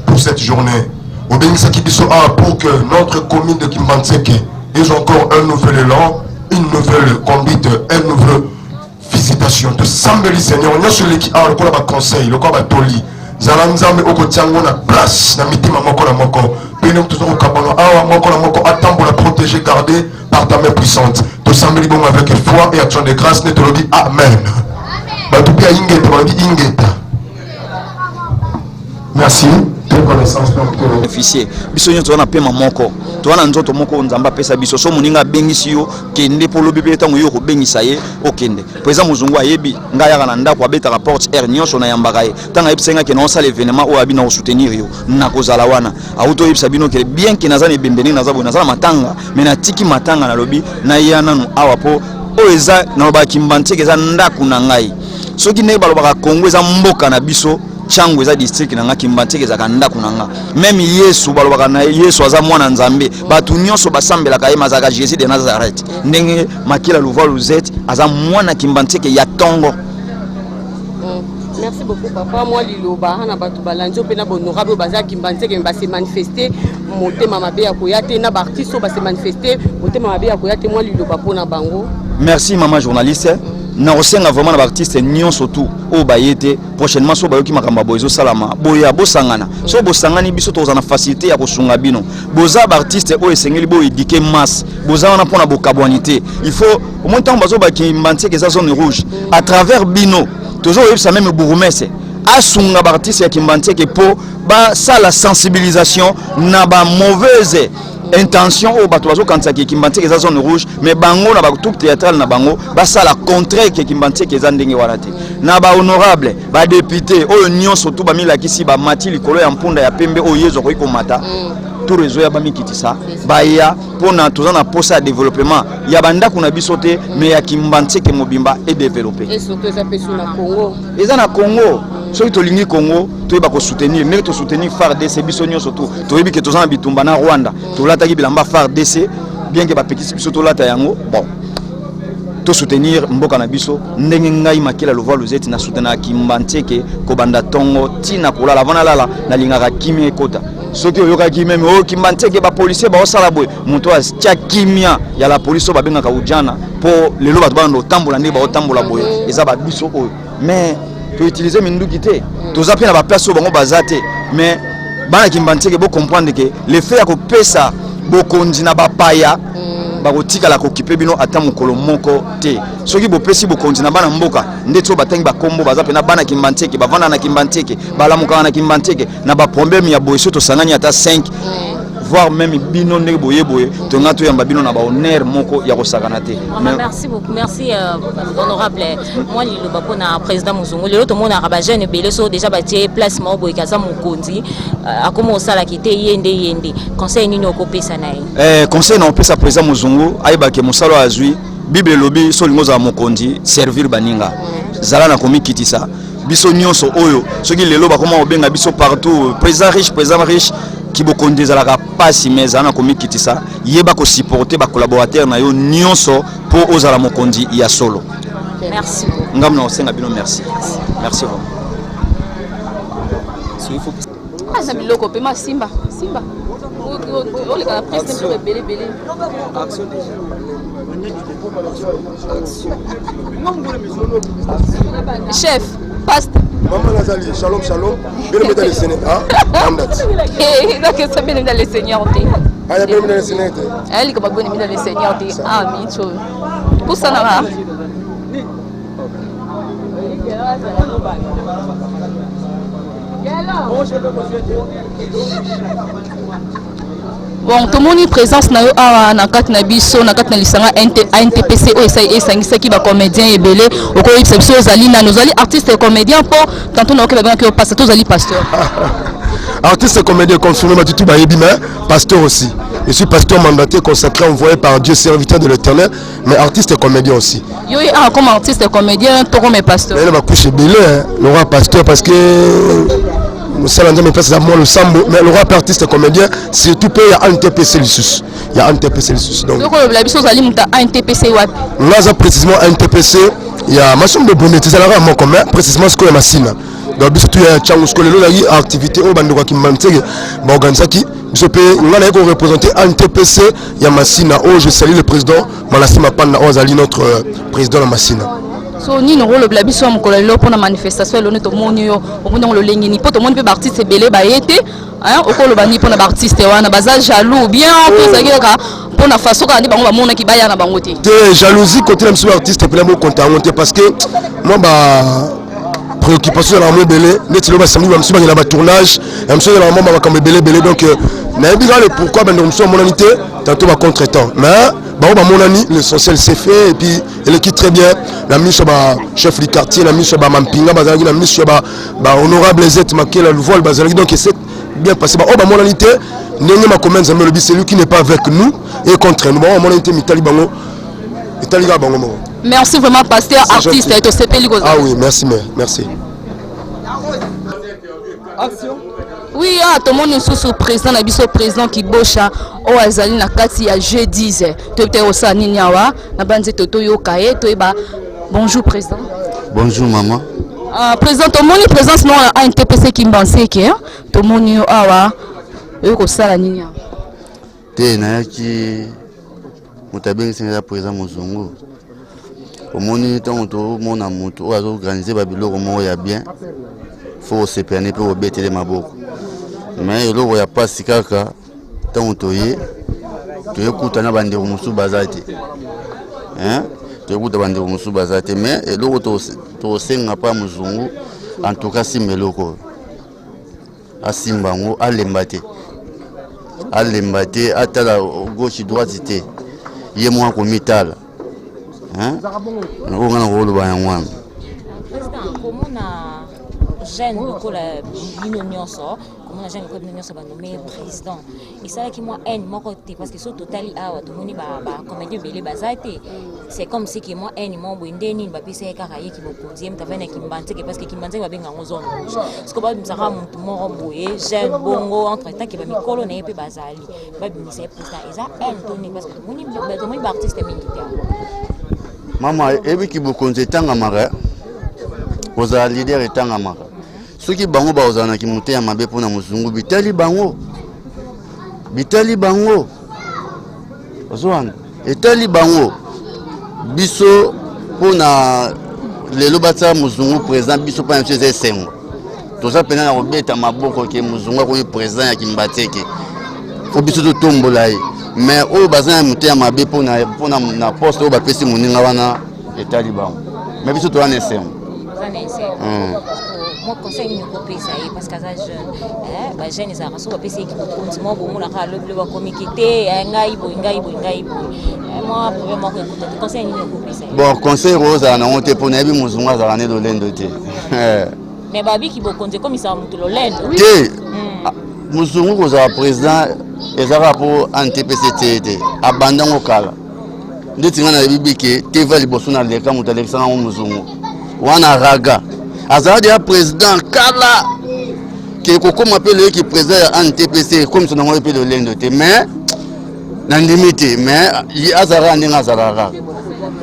pour cette journée. Au Bénisaki Bissoa, pour que notre commune de Kimbantseke ait encore un nouvel élan, une nouvelle conduite, une nouvelle visitation. Tossambeli, Seigneur, nous sommes les qui ont le conseil, le corps Toli. Zalanzambe Okotiango na place, na mitima moko na moko. Pénum toujours au Kabono, awa moko na moko, attends la protéger, garder par ta main puissante. Tossambeli bon avec foi et action de grâce, ne te le dis Amen. Batupia ingeta, ingeta. Merci. Officier biso nyoto na pema moko to wana nzoto moko nzamba pesa biso so muninga bengisi yo kende polo bebe tango yo ko bengisa ye okende président muzungu ayebi ngaya kana ndako abeta ka porte air nyonso na yambaka ye tanga episenga ke non sa l'événement o abina o soutenir yo na kozala wana auto yebisa bino ke bien ke nazana bembeni nazabo nazala matanga mena tiki matanga na lobi na yana no awapo o eza na ba Kimbantseke eza ndako na ngai soki ne balobaka Kongo eza mboka na biso changu eza district na Kimbantseke za kanda kunanga même Yesu balobaka na Yesu aza mwana nzambe batu nyonso basambela ka yema za Jésus de Nazareth ndenge makila luva luzet aza mwana Kimbantseke ya tongo. Merci beaucoup papa. Moi liloba na batu balanzo pe na honorable baza Kimbantseke ba se manifester motema mabe ya koyate na ba artiste ba se manifester motema mabe ya koyate moi liloba pona bango. Merci maman journaliste. Na osenga vraiment na artiste nyon surtout o bayete prochainement so bayoki makamba bozo salama boya bosangana so bosangani biso to na facilité ya kosunga bino boza ba artiste o esengeli bo éduquer masse boza na pona bokabwanité il faut au moins temps bazo ba Kimbantseke za zone rouge à travers bino toujours ça même bourgmestre asunga ba artiste ya Kimbantseke po ba ça la sensibilisation na ba mauvaise intention au bato bazo kantsaki Kimbantseke za zone rouge mais bango na ba tout théâtral na bango ba ça la contraire que Kimbantseke za ndenge wana te na ba honorable ba député o nyonso tout ba milakisi ba mati likolo ya mpunda ya pembe o yezo ko ikomata tout réseau ya ba mikitisa ba ya pona tozana posa ya développement ya banda kuna bisote mais ya Kimbantseke mobimba et développer et surtout ça peut sur na Congo eza na Congo soki tolingi Congo toyeba ko soutenir mais to soutenir FARDC biso nyonso tout toyebi ke tozana bitumba na Rwanda tolataki bilamba FARDC bien que ba pekisi biso tolata yango bon to soutenir mboka na biso ndenge ngai makila lova luzeti na soutenir Kimbantseke ko banda tongo tina kolala vana lala na lingaka kimia ekota soki oyoka kimia o Kimbantseke ba policier ba osala boy moto atia kimia ya la police ba bengaka ujana po lelo bato bando tambola ndi ba otambola boy eza ba biso oyo mais to utiliser minduki te toza pe na ba place bango bazate mais bana Kimbantseke bo comprendre que le fait ya ko pesa bokonzi na bapaya bakotika la kokipe bino ata mokolo moko te soki bopesi bokonzi na bana mboka ndeto batangi bakombo baza pe na bana Kimbantseke bavanda na Kimbantseke balamuka na Kimbantseke na ba problème ya boyeso to sangani ata 5 voir même bino ndenge boye boye tonga to yamba bino na ba honneur moko ya kosakana te. Merci beaucoup, merci honorable. Moi le bapo na président Muzungu le to mona ba jeune belé so déjà ba tie place mo boye kaza mokonzi akoma osala kite yende conseil nini okopesa na conseil na opesa président Muzungu ayeba ke musalo azui Bible lobi so lingo za mokonzi servir baninga zala na komi kitisa biso nyonso oyo soki lelo ba koma obenga biso partout président riche qui bokonzi zalaka pasi mais zala na komi kitisa yeba ko supporter ba collaborateur na yo nyonso pour ozala mokonzi ya solo. Merci. Ngam na osenga bino merci. Merci vraiment. Asa biloko pe ma Simba. O le ka presse pour belé. Action déjà. Chef, passe. Maman Nazali, shalom. Bien me dans le Sénat. Donc ça bien dans le Seigneur. Ah, bien dans le Sénat. Elle comme bonne dans le Seigneur. Ah, micho. Pour ça na. Bon, tout le monde est présent na kati na biso na kati na lisanga NTPC o esangisa ki ba comédien ebele oko biso ozali na nozali artiste et comédien pour tantôt na okeba que pasteur ozali pasteur. Artiste et comédien confirmé Matutu ba yebi mais pasteur aussi. Je suis pasteur mandaté consacré envoyé par Dieu serviteur de l'Éternel mais artiste et comédien aussi. Yo comme artiste et comédien to comme pasteur. Elle m'a couché belé le roi pasteur parce que le sambo mais le roi artiste et comédien surtout il y a un NTPC lissus. Il y a un NTPC lissus donc. Donc la biso zali muta NTPC wapi? Là précisément NTPC il y a machine de bonnet c'est la rame commun précisément ce que machine. Donc biso tu ya changu skole lo la activité au bando qui mantege ba organizaki biso pe ngana ko représenter NTPC ya machine oh je salue le président Malasima Panda Ozali notre président la machine. So ni no rôle la biso mokolo lo pour na manifestation lo to moni yo omundo lo lengi ni poto moni pe artiste belé ba yete hein okolo bani pour na artiste wana baza jaloux bien to sageka pour na façon ka ndi bango ba mona ki baya na bango te. De jalousie côté la monsieur artiste pe mo content monter parce que moi ba préoccupation na mo belé neti lo ba samedi ba monsieur ba na tournage monsieur na mama ba comme belé donc na bi le pourquoi ben monsieur mon amité tantôt ba contretemps mais bah mon ami l'essentiel c'est fait et puis elle équipe très bien la mise ba chef du quartier la mise ba mampinga bazalaki la mise ba honorable Zet Makela le vol bazalaki donc c'est bien passé bah mon amité ndenge ma comment ça me le dit celui qui n'est pas avec nous et contre nous bah mon amité mitali bango itali ga bango mo. Merci vraiment pasteur artiste et to sepeli goza. Ah oui merci. Action. Oui, tout le monde est sous président, na biso président qui bocha o azali na kati ya G10. Tete osa nini awa na banze toto yo kae to eba. Bonjour président. Bonjour maman. Président tout le monde est présent non à NTPC Kimbanseke. Tout le monde yo awa yo ko sala nini awa. Te na yaki mutabengi singa président Muzungu. Omoni tanto mona mutu o azo organiser ba biloko mo ya bien. Faut se permettre pour obéter maboko. Mais il y a pas si kaka tant toye tu écoutes na bande musu bazate hein tu écoutes bande musu bazate mais et l'autre to senga pas Muzungu en tout cas si meloko asimbango alembate atala gauche droite té yé moi ko mitala hein on a rôle ba yanwa président comment na jeune lokola bino nyonso comment na jeune lokola bino nyonso ba nommé président et ça qui moi haine mon côté parce que sur totali awa to moni ba comédien belé bazate c'est comme si que moi haine mon bwendeni ba pisa ka raye ki bokonzi mtavana Kimbantseke parce que Kimbantseke ba benga ngozone parce que ba mzaka muntu moko boye jeune bongo entre temps que ba mikolo na pe bazali ba binisa président et ça haine toni parce que moni ba artiste mingi te mama ebi ki bokonzi tanga mara oza leader etanga mara soki bango ba ozana ki muté ya mabe pona Muzungu bitali bango ozwana etali bango biso pona lelo batsa Muzungu président biso pa monsieur Zesengo toza pena na robeta maboko ke Muzungu ko président ya Kimbantseke fo biso to tombola mais o bazana muté ya mabe pona na poste o ba pesi muninga wana etali bango mais biso to wana esengo moi conseil ni ko pesa parce que ça jeune ba jeune za raso ba pesa ki konti mo bo mona ka le ba communiquer ngai bo moi vraiment que conseil ni ko pesa bon conseil rosa na on te pona bi muzungu za rane do lendo te mais babi ki bo konti comme ça mutu lo lendo te muzungu ko za président ezaka po NTPC abandango kala ndeti ngana bibike teva liboso na leka mutu alexandre muzungu wana raga azali ya président kala ke kokoma appelé qui président ya NTPC comme son nom appelé lendo te mais na limite mais azara ndinga azara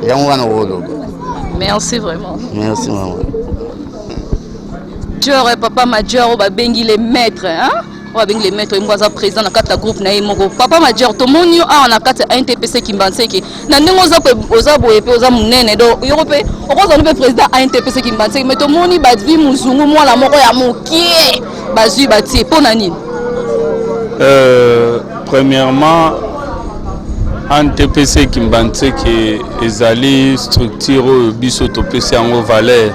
yango wana wolo. Merci vraiment. Merci maman. Dieu papa major ba bengi les maîtres hein. On va les maîtres moi président na kata groupe na yemoko papa major to monio a na kata NTPC Kimbanseke na ndingo oza boye pe oza munene do europe okoza no président NTPC Kimbanseke mais to moni badvi muzungu mwana moko ya mokie bazui batie pona nini premièrement NTPC Kimbanseke ezali structure biso to pesa en valeur.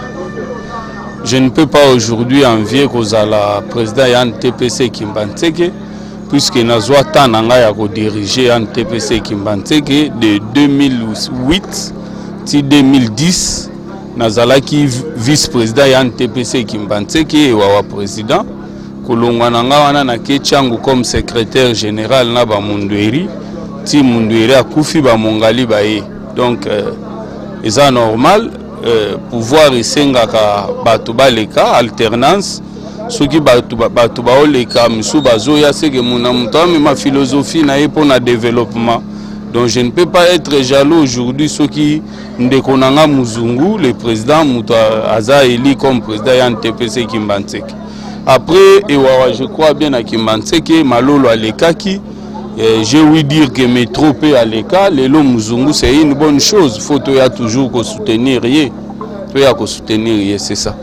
Je ne peux pas aujourd'hui envier la président NTPC Kimbanseke puisque nazwa tananga ya ko diriger NTPC Kimbanseke de 2008 ti 2010 nazalaki vice-président ya NTPC Kimbanseke wa président kolongwa nanga wana na kechangu comme secrétaire général na ba Mundweri ti Mundweri akufi ba mongali baye donc eza normal pouvoir esengaka bato baleka alternance soki bato baoleka misu bazoya seke muna mutu amema philosophie na ye mpona développement. Donc je ne peux pas être jaloux aujourd'hui soki ndeko nanga muzungu le président mutu aza eli comme président ya NTPC Kimbanseke. Après ewawa je crois bien à Kimbanseke malolo alekaki. J'ai ouï dire que métro peut à l'écart, les lots muzungu c'est une bonne chose. Il faut toujours soutenir, c'est ça.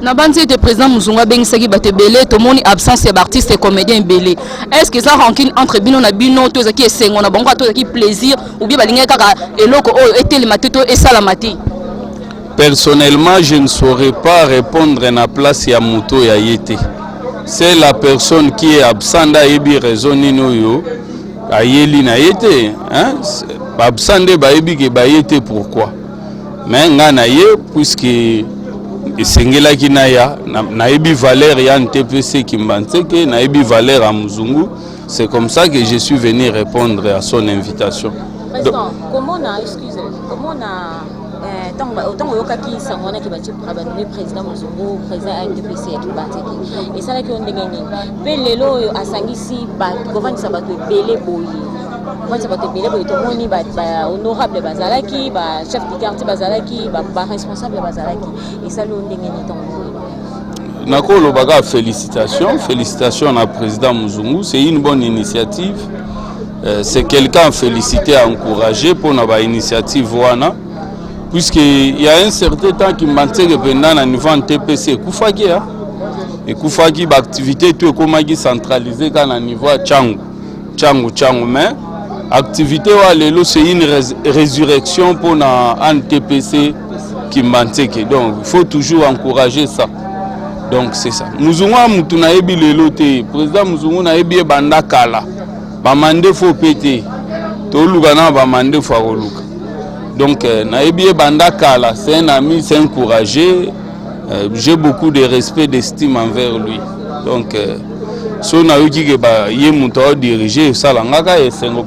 Na bandi de président Muzungu bengisaki bato belé to moni absence ya artiste et comédien belé. Est-ce que ça rancune entre bino na bino to zaki esengo na bango to zaki plaisir ou bien balinga kaka eloko o eteli mateto et salamati? Personnellement, je ne saurais pas répondre à la place ya muto ya yete. C'est la personne qui est absente à ebi raisonner noyo ayeli na yete hein absente ba ebi ke ba yete pourquoi mais ngana ye puisque esengela ki na ya na ebi valeur ya NTPC Kimbanseke na ebi valeur à Muzungu. C'est comme ça que je suis venu répondre à son invitation. Président, comment on a autant oyokaki sangona ki bati abandonné président Muzungu président NTPC Kimbanseke et ça là qui on dégagné pe lelo asangisi ba governance bato belé boyi governance bato belé boyi to moni ba honorable bazalaki ba chef de quartier bazalaki ba responsable bazalaki et ça lo ndengeni tango nakolo baga félicitations à président Muzungu. C'est une bonne initiative. C'est quelqu'un à féliciter, à encourager pour notre initiative wana. Puisqu'il y a un certain temps qui Kimbanseke pendant à niveau NTPC Koufaki et Koufaki l'activité tout comme centralisée quand à niveau Tchangu mais activité wa c'est une résurrection pour na NTPC Kimbanseke. Donc il faut toujours encourager ça. Donc c'est ça. Muzungu mutu na ebi lelo te président Muzungu na ebi banda kala ba mande faut péter to lugana ba mande faut roluka. Donc, Naïbi Bandakala, c'est un ami, c'est encouragé. J'ai beaucoup de respect, d'estime envers lui. Donc, si on a eu qui est dirigé, ça l'a et c'est une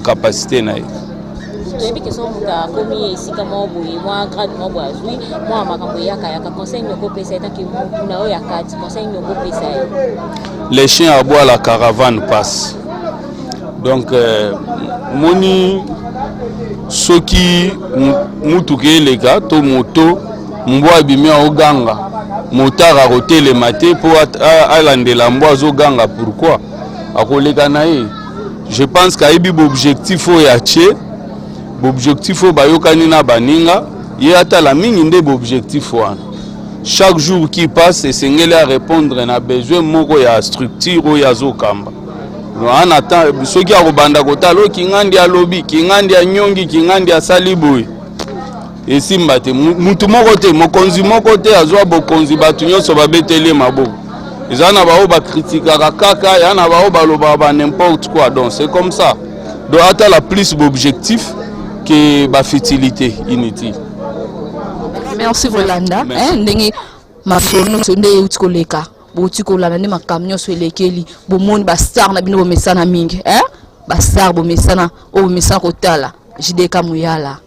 capacité. toyebi ke so mutu akomi esika moko boye mwa grade moko boye azwi mwa makambo yakayaka conseil nyoko pesa ye tanke mutu na oyo ya kati conseil nyoko pesa ye les chiens à bois la caravane passe. Donc moni soki mutu ke leka to moto mbwa bimia oganga motara rotele maté pour alandela mbwa zo ganga pourquoi akoleka na ye. Je pense qu'il y a un objectif objectif bayokani na baninga ye ata la mingi nde objectif wana. Chaque jour qui passe esengeli à répondre na besoin moko ya structure ya zokamba. On attend soki akobanda kotalo kingandi alobi kingandi anyongi kingandi asali boye esimba te mutu moko te mokonzi moko te azwa bokonzi bato nyonso babeteli maboko eza na bao bakritikaka kaka ya na bao balobaka ba n'importe quoi donc c'est comme ça donc atala plus d'objectif que bafutilité inutile. Merci Rolanda. Ndenge mafono sonde euti koleka boti kolanda nde makambo nyonso elekeli bomoni bastar na bino bomesana mingi bastar bomesana oyo bomesana kotala JDK Muyala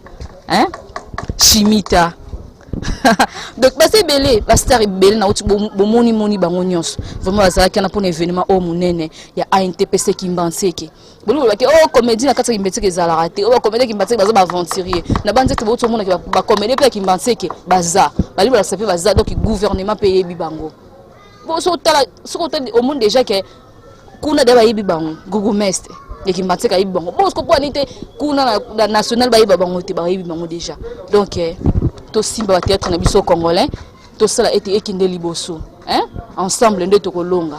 Chimita donc basi belé bastar belé na uti bomoni moni bango nyonso vraiment bazalaki na pona événement o munene ya ANTPC Kimbantseke bolo baki comédie na kata Kimbantseke ezalaka te comédie Kimbantseke baza ba aventurier na banze ke boto mona ba comédie pe Kimbantseke baza bali ba sape baza donc gouvernement paye bi bango bo so tala au monde déjà que kuna de ba yebi bango Google Mestre et Kimbantseke yebi bango bo ko poani te kuna na national ba yebi bango te ba yebi bango déjà donc to simba ba théâtre na biso congolais to sala ete ekinde liboso ensemble nde to kolonga